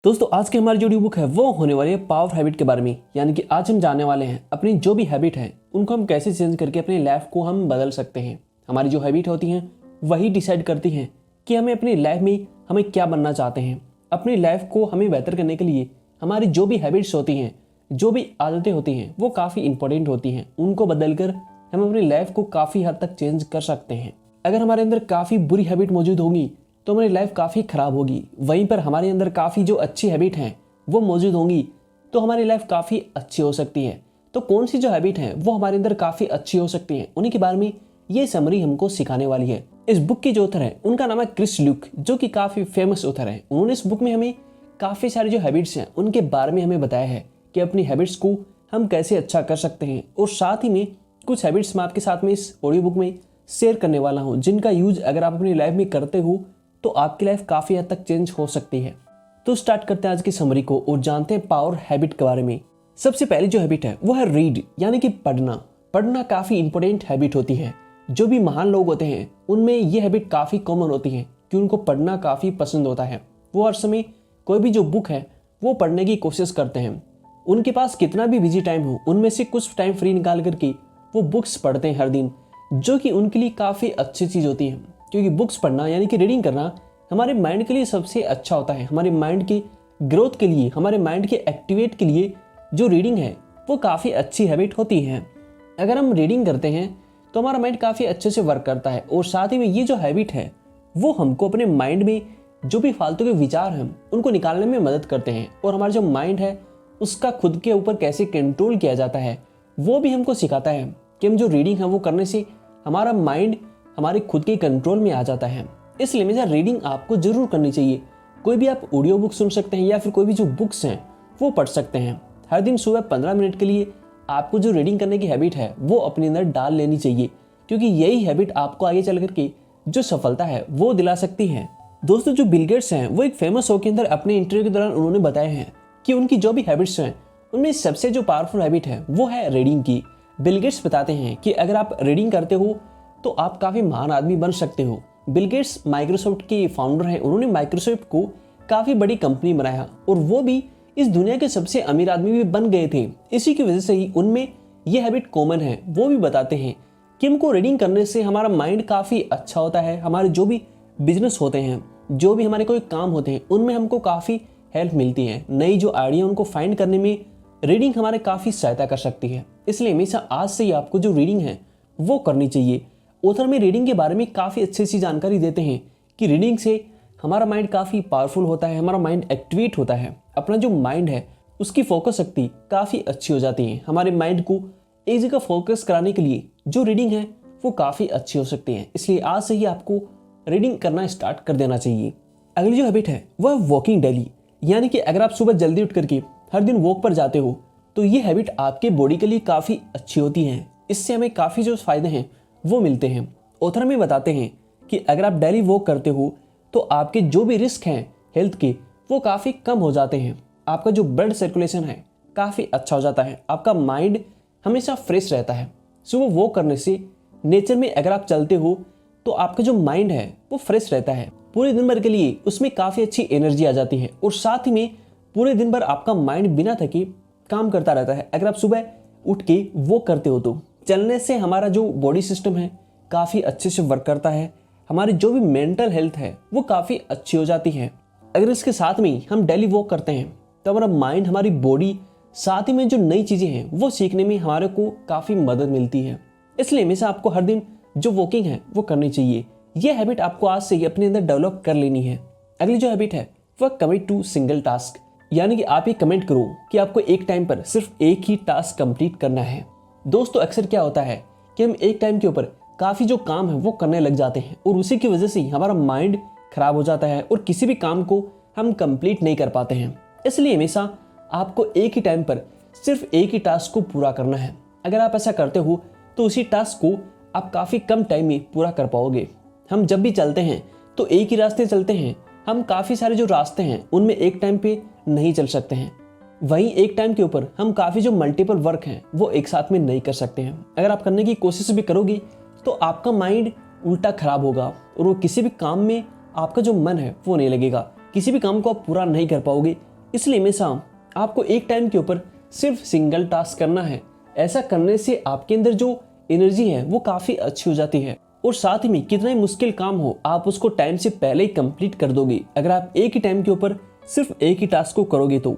दोस्तों आज की हमारी जो ऑडियो बुक है वो होने वाली है पावर हैबिट के बारे में। यानी कि आज हम जानने वाले हैं अपनी जो भी हैबिट है उनको हम कैसे चेंज करके अपनी लाइफ को हम बदल सकते हैं। हमारी जो हैबिट होती हैं वही डिसाइड करती हैं कि हमें अपनी लाइफ में हमें क्या बनना चाहते हैं। अपनी लाइफ को हमें बेहतर करने के लिए हमारी जो भी हैबिट्स होती हैं, जो भी आदतें होती हैं वो काफ़ी इंपॉर्टेंट होती हैं। उनको बदल कर हम अपनी लाइफ को काफ़ी हद तक चेंज कर सकते हैं। अगर हमारे अंदर काफ़ी बुरी हैबिट मौजूद होंगी तो हमारी लाइफ काफ़ी ख़राब होगी। वहीं पर हमारे अंदर काफ़ी जो अच्छी हैबिट हैं वो मौजूद होंगी तो हमारी लाइफ काफ़ी अच्छी हो सकती है। तो कौन सी जो हैबिट हैं वो हमारे अंदर काफ़ी अच्छी हो सकती हैं, उन्हीं के बारे में ये समरी हमको सिखाने वाली है। इस बुक के जो ऑथर है उनका नाम है क्रिस ल्यूक, जो कि काफ़ी फेमस ऑथर है। उन्होंने इस बुक में हमें काफ़ी सारी जो हैबिट्स हैं उनके बारे में हमें बताया है कि अपनी हैबिट्स को हम कैसे अच्छा कर सकते हैं। और साथ ही में कुछ हैबिट्स मैं आपके साथ में इस ऑडियो बुक में शेयर करने वाला हूँ, जिनका यूज अगर आप अपनी लाइफ में करते हो तो आपकी लाइफ काफ़ी हद तक चेंज हो सकती है। तो स्टार्ट करते हैं आज की समरी को और जानते हैं पावर हैबिट के बारे में। सबसे पहली जो हैबिट है वो है रीड, यानी कि पढ़ना। पढ़ना काफ़ी इंपॉर्टेंट हैबिट होती है। जो भी महान लोग होते हैं उनमें ये हैबिट काफ़ी कॉमन होती है कि उनको पढ़ना काफ़ी पसंद होता है। वो हर समय कोई भी जो बुक है वो पढ़ने की कोशिश करते हैं। उनके पास कितना भी बिजी टाइम हो उनमें से कुछ टाइम फ्री निकाल करके वो बुक्स पढ़ते हैं हर दिन, जो कि उनके लिए काफ़ी अच्छी चीज़ होती है। क्योंकि बुक्स पढ़ना यानी कि रीडिंग करना हमारे माइंड के लिए सबसे अच्छा होता है। हमारे माइंड की ग्रोथ के लिए, हमारे माइंड के एक्टिवेट के लिए जो रीडिंग है वो काफ़ी अच्छी हैबिट होती है। अगर हम रीडिंग करते हैं तो हमारा माइंड काफ़ी अच्छे से वर्क करता है। और साथ ही में ये जो हैबिट है वो हमको अपने माइंड में जो भी फालतू के विचार हैं उनको निकालने में मदद करते हैं। और हमारा जो माइंड है उसका खुद के ऊपर कैसे कंट्रोल किया जाता है वो भी हमको सिखाता है कि हम जो रीडिंग है वो करने से हमारा माइंड हमारे खुद के कंट्रोल में आ जाता है। इसलिए हमेशा रीडिंग आपको जरूर करनी चाहिए। कोई भी आप ऑडियो बुक सुन सकते हैं या फिर कोई भी जो बुक्स हैं वो पढ़ सकते हैं। हर दिन सुबह 15 मिनट के लिए आपको जो रीडिंग करने की हैबिट है वो अपने अंदर डाल लेनी चाहिए, क्योंकि यही हैबिट आपको आगे चल करके जो सफलता है वो दिला सकती है। दोस्तों जो बिल गेट्स हैं वो एक फेमस शो के अंदर अपने इंटरव्यू के दौरान उन्होंने बताया है कि उनकी जो भी हैबिट्स हैं उनमें सबसे जो पावरफुल हैबिट है वो है रीडिंग की। बिल गेट्स बताते हैं कि अगर आप रीडिंग करते हो तो आप काफ़ी महान आदमी बन सकते हो। बिल गेट्स माइक्रोसॉफ्ट के फाउंडर हैं। उन्होंने माइक्रोसॉफ्ट को काफ़ी बड़ी कंपनी बनाया और वो भी इस दुनिया के सबसे अमीर आदमी भी बन गए थे। इसी की वजह से ही उनमें ये हैबिट कॉमन है। वो भी बताते हैं कि हमको रीडिंग करने से हमारा माइंड काफ़ी अच्छा होता है। हमारे जो भी बिजनेस होते हैं, जो भी हमारे कोई काम होते हैं, उनमें हमको काफ़ी हेल्प मिलती है। नई जो आइडिया उनको फाइंड करने में रीडिंग हमारे काफ़ी सहायता कर सकती है। इसलिए हमेशा आज से ही आपको जो रीडिंग है वो करनी चाहिए। ऑथर में रीडिंग के बारे में काफ़ी अच्छी सी जानकारी देते हैं कि रीडिंग से हमारा माइंड काफ़ी पावरफुल होता है, हमारा माइंड एक्टिवेट होता है। अपना जो माइंड है उसकी फोकस शक्ति काफ़ी अच्छी हो जाती है। हमारे माइंड को एक जगह फोकस कराने के लिए जो रीडिंग है वो काफ़ी अच्छी हो सकती है। इसलिए आज से ही आपको रीडिंग करना स्टार्ट कर देना चाहिए। अगली जो हैबिट है वह वॉकिंग डेली, यानी कि अगर आप सुबह जल्दी उठ करके हर दिन वॉक पर जाते हो तो ये हैबिट आपके बॉडी के लिए काफ़ी अच्छी होती है। इससे हमें काफ़ी जो फायदे हैं वो मिलते हैं। ऑथर में बताते हैं कि अगर आप डेली वॉक करते हो तो आपके जो भी रिस्क हैं हेल्थ के वो काफ़ी कम हो जाते हैं। आपका जो ब्लड सर्कुलेशन है काफ़ी अच्छा हो जाता है। आपका माइंड हमेशा फ्रेश रहता है। सुबह वॉक करने से नेचर में अगर आप चलते हो तो आपका जो माइंड है वो फ्रेश रहता है। पूरे दिन भर के लिए उसमें काफ़ी अच्छी एनर्जी आ जाती है और साथ ही में पूरे दिन भर आपका माइंड बिना थके काम करता रहता है। अगर आप सुबह उठ के वॉक करते हो तो चलने से हमारा जो बॉडी सिस्टम है काफ़ी अच्छे से वर्क करता है। हमारी जो भी मेंटल हेल्थ है वो काफ़ी अच्छी हो जाती है। अगर इसके साथ में हम डेली वॉक करते हैं तो हमारा माइंड, हमारी बॉडी, साथ ही में जो नई चीज़ें हैं वो सीखने में हमारे को काफ़ी मदद मिलती है। इसलिए हमेशा आपको हर दिन जो वॉकिंग है वो करनी चाहिए। ये हैबिट आपको आज से ही अपने अंदर डेवलप कर लेनी है। अगली जो हैबिट है वह कमिट टू सिंगल टास्क, यानी कि आप ये कमेंट करो कि आपको एक टाइम पर सिर्फ एक ही टास्क कंप्लीट करना है। दोस्तों अक्सर क्या होता है कि हम एक टाइम के ऊपर काफ़ी जो काम है वो करने लग जाते हैं और उसी की वजह से हमारा माइंड खराब हो जाता है और किसी भी काम को हम कंप्लीट नहीं कर पाते हैं। इसलिए हमेशा आपको एक ही टाइम पर सिर्फ एक ही टास्क को पूरा करना है। अगर आप ऐसा करते हो तो उसी टास्क को आप काफ़ी कम टाइम में पूरा कर पाओगे। हम जब भी चलते हैं तो एक ही रास्ते चलते हैं। हम काफ़ी सारे जो रास्ते हैं उनमें एक टाइम पे नहीं चल सकते हैं। वहीं एक टाइम के ऊपर हम काफ़ी जो मल्टीपल वर्क हैं वो एक साथ में नहीं कर सकते हैं। अगर आप करने की कोशिश भी करोगे तो आपका माइंड उल्टा खराब होगा और वो किसी भी काम में आपका जो मन है वो नहीं लगेगा। किसी भी काम को आप पूरा नहीं कर पाओगे इसलिए हमेशा आपको एक टाइम के ऊपर सिर्फ सिंगल टास्क करना है। ऐसा करने से आपके अंदर जो एनर्जी है वो काफ़ी अच्छी हो जाती है और साथ ही में कितना ही मुश्किल काम हो आप उसको टाइम से पहले ही कंप्लीट कर दोगे अगर आप एक ही टाइम के ऊपर सिर्फ एक ही टास्क को करोगे तो।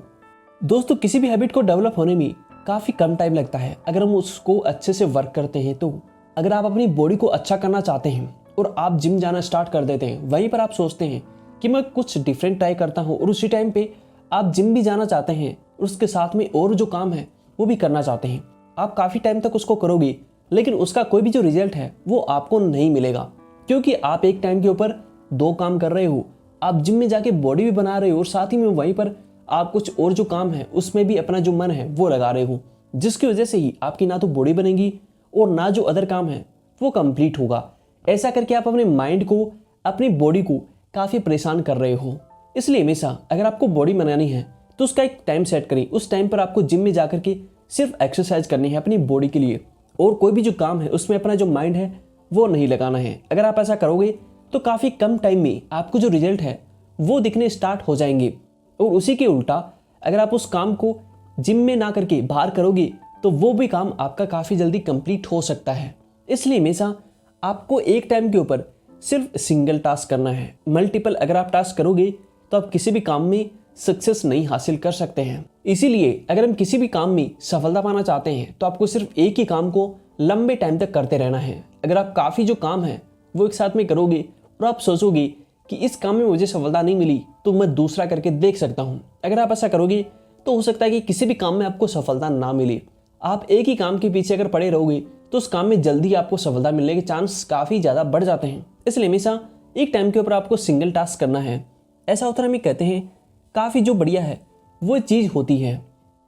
दोस्तों, किसी भी हैबिट को डेवलप होने में काफ़ी कम टाइम लगता है अगर हम उसको अच्छे से वर्क करते हैं तो। अगर आप अपनी बॉडी को अच्छा करना चाहते हैं और आप जिम जाना स्टार्ट कर देते हैं, वहीं पर आप सोचते हैं कि मैं कुछ डिफरेंट ट्राई करता हूँ और उसी टाइम पे आप जिम भी जाना चाहते हैं और उसके साथ में और जो काम है वो भी करना चाहते हैं, आप काफ़ी टाइम तक उसको करोगे लेकिन उसका कोई भी जो रिजल्ट है वो आपको नहीं मिलेगा, क्योंकि आप एक टाइम के ऊपर दो काम कर रहे हो। आप जिम में जाके बॉडी भी बना रहे हो और साथ ही में वहीं पर आप कुछ और जो काम है उसमें भी अपना जो मन है वो लगा रहे हो, जिसकी वजह से ही आपकी ना तो बॉडी बनेगी और ना जो अदर काम है वो कंप्लीट होगा। ऐसा करके आप अपने माइंड को, अपनी बॉडी को काफ़ी परेशान कर रहे हो। इसलिए हमेशा अगर आपको बॉडी बनानी है तो उसका एक टाइम सेट करें। उस टाइम पर आपको जिम में जाकर के सिर्फ एक्सरसाइज करनी है अपनी बॉडी के लिए और कोई भी जो काम है उसमें अपना जो माइंड है वो नहीं लगाना है। अगर आप ऐसा करोगे तो काफ़ी कम टाइम में आपको जो रिजल्ट है वो दिखने स्टार्ट हो जाएंगे। और उसी के उल्टा अगर आप उस काम को जिम में ना करके बाहर करोगे तो वो भी काम आपका काफ़ी जल्दी कंप्लीट हो सकता है। इसलिए हमेशा आपको एक टाइम के ऊपर सिर्फ सिंगल टास्क करना है। मल्टीपल अगर आप टास्क करोगे तो आप किसी भी काम में सक्सेस नहीं हासिल कर सकते हैं। इसीलिए अगर हम किसी भी काम में सफलता पाना चाहते हैं तो आपको सिर्फ एक ही काम को लंबे टाइम तक करते रहना है। अगर आप काफ़ी जो काम है वो एक साथ में करोगे और आप सोचोगे कि इस काम में मुझे सफलता नहीं मिली तो मैं दूसरा करके देख सकता हूँ, अगर आप ऐसा करोगे तो हो सकता है कि किसी भी काम में आपको सफलता ना मिले। आप एक ही काम के पीछे अगर पड़े रहोगे तो उस काम में जल्दी आपको सफलता मिलने के चांस काफ़ी ज़्यादा बढ़ जाते हैं। इसलिए हमेशा एक टाइम के ऊपर आपको सिंगल टास्क करना है। ऐसा होता है, हमें कहते हैं काफ़ी जो बढ़िया है वो चीज़ होती है।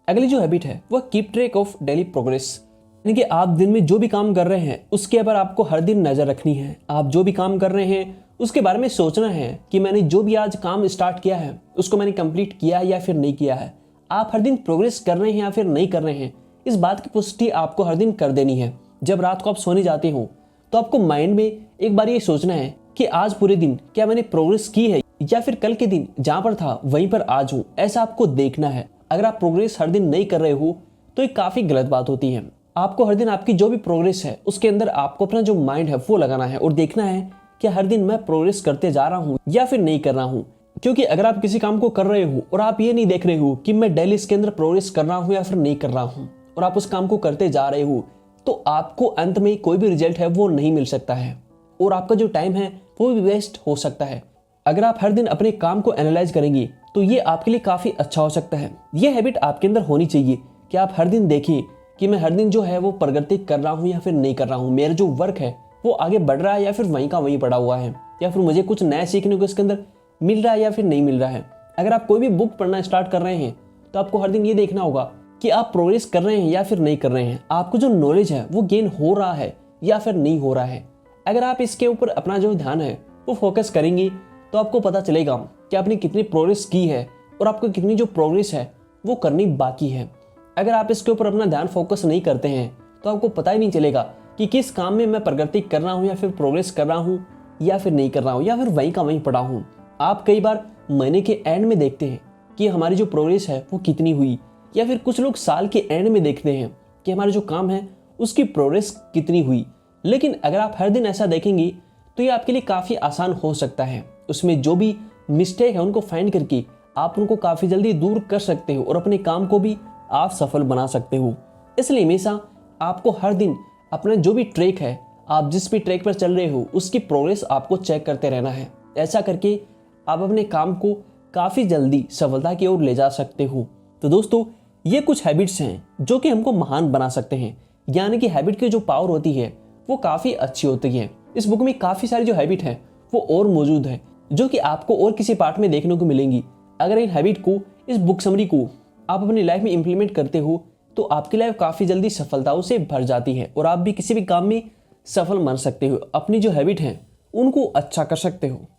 अगली जो हैबिट है वह keep track of daily progress, यानी कि आप दिन में जो भी काम कर रहे हैं उसके ऊपर आपको हर दिन नज़र रखनी है। आप जो भी काम कर रहे हैं उसके बारे में सोचना है कि मैंने जो भी आज काम स्टार्ट किया है उसको मैंने कंप्लीट किया या फिर नहीं किया है। आप हर दिन प्रोग्रेस कर रहे हैं या फिर नहीं कर रहे हैं, इस बात की पुष्टि आपको हर दिन कर देनी है। जब रात को आप सोने जाते हो तो आपको माइंड में एक बार ये सोचना है कि आज पूरे दिन क्या मैंने प्रोग्रेस की है या फिर कल के दिन जहां पर था वहीं पर आज हूं, ऐसा आपको देखना है। अगर आप प्रोग्रेस हर दिन नहीं कर रहे हो तो ये काफ़ी गलत बात होती है। आपको हर दिन आपकी जो भी प्रोग्रेस है उसके अंदर आपको अपना जो माइंड है वो लगाना है और देखना है कि हर दिन मैं प्रोग्रेस करते जा रहा हूँ या फिर नहीं कर रहा हूँ। क्योंकि अगर आप किसी काम को कर रहे हो और आप ये नहीं देख रहे हो कि मैं डेली इसके अंदर प्रोग्रेस कर रहा हूँ या फिर नहीं कर रहा हूँ और आप उस काम को करते जा रहे हो तो आपको अंत में कोई भी रिजल्ट है वो नहीं मिल सकता है और आपका जो टाइम है वो भी वेस्ट हो सकता है। अगर आप हर दिन अपने काम को एनालाइज करेंगे तो ये आपके लिए काफ़ी अच्छा हो सकता है। ये हैबिट आपके अंदर होनी चाहिए कि आप हर दिन देखिए कि मैं हर दिन जो है वो प्रगति कर रहा हूँ या फिर नहीं कर रहा हूँ, मेरा जो वर्क है वो आगे बढ़ रहा है या फिर वहीं का वहीं पड़ा हुआ है, या फिर मुझे कुछ नया सीखने को इसके अंदर मिल रहा है या फिर नहीं मिल रहा है। अगर आप कोई भी बुक पढ़ना स्टार्ट कर रहे हैं तो आपको हर दिन ये देखना होगा कि आप प्रोग्रेस कर रहे हैं या फिर नहीं कर रहे हैं, आपको जो नॉलेज है वो गेन हो रहा है या फिर नहीं हो रहा है। अगर आप इसके ऊपर अपना जो ध्यान है वो फोकस करेंगे तो आपको पता चलेगा कि आपने कितनी प्रोग्रेस की है और आपको कितनी जो प्रोग्रेस है वो करनी बाकी है। अगर आप इसके ऊपर अपना ध्यान फोकस नहीं करते हैं तो आपको पता ही नहीं चलेगा कि किस काम में मैं प्रगति कर रहा हूँ या फिर प्रोग्रेस कर रहा हूँ या फिर नहीं कर रहा हूँ या फिर वहीं का वहीं पड़ा हूँ। आप कई बार महीने के एंड में देखते हैं कि हमारी जो प्रोग्रेस है वो कितनी हुई, या फिर कुछ लोग साल के एंड में देखते हैं कि हमारा जो काम है उसकी प्रोग्रेस कितनी हुई। लेकिन अगर आप हर दिन ऐसा देखेंगे तो ये आपके लिए काफ़ी आसान हो सकता है। उसमें जो भी मिस्टेक है उनको फाइंड करके आप उनको काफ़ी जल्दी दूर कर सकते हो और अपने काम को भी आप सफल बना सकते हो। इसलिए हमेशा आपको हर दिन अपना जो भी ट्रैक है, आप जिस भी ट्रैक पर चल रहे हो उसकी प्रोग्रेस आपको चेक करते रहना है। ऐसा करके आप अपने काम को काफ़ी जल्दी सफलता की ओर ले जा सकते हो। तो दोस्तों, ये कुछ हैबिट्स हैं जो कि हमको महान बना सकते हैं, यानी कि हैबिट की जो पावर होती है वो काफ़ी अच्छी होती है। इस बुक में काफ़ी सारी जो हैबिट है वो और मौजूद है जो कि आपको और किसी पार्ट में देखने को मिलेंगी। अगर इन हैबिट को, इस बुक समरी को आप अपनी लाइफ में इंप्लीमेंट करते हो तो आपकी लाइफ काफ़ी जल्दी सफलताओं से भर जाती है और आप भी किसी भी काम में सफल बन सकते हो, अपनी जो हैबिट है उनको अच्छा कर सकते हो।